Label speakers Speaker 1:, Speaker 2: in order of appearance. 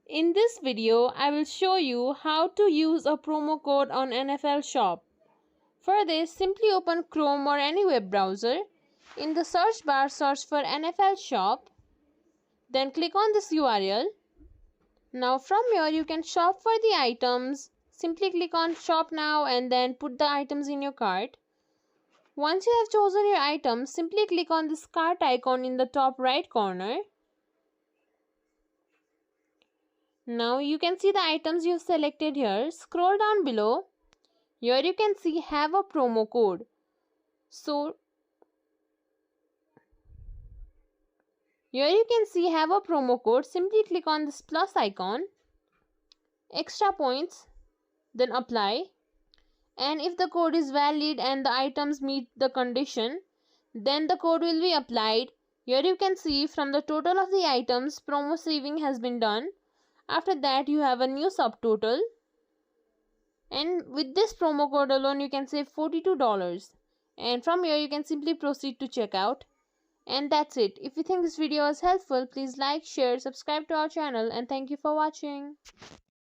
Speaker 1: In this video, I will show you how to use a promo code on NFL Shop. For this, simply open Chrome or any web browser. In the search bar, search for NFL Shop. Then click on this URL. Now from here, you can shop for the items. Simply click on Shop Now and then put the items in your cart. Once you have chosen your items, simply click on this cart icon in the top right corner. Now you can see the items you've selected here. Scroll down below. Here you can see have a promo code. So here you can see have a promo code. Simply click on this plus icon. Extra points. Then apply. And if the code is valid and the items meet the condition, then the code will be applied. Here you can see from the total of the items, promo saving has been done. After that, you have a new subtotal. And with this promo code alone, you can save $42. And from here, you can simply proceed to checkout. And that's it. If you think this video was helpful, please like, share, subscribe to our channel, and thank you for watching.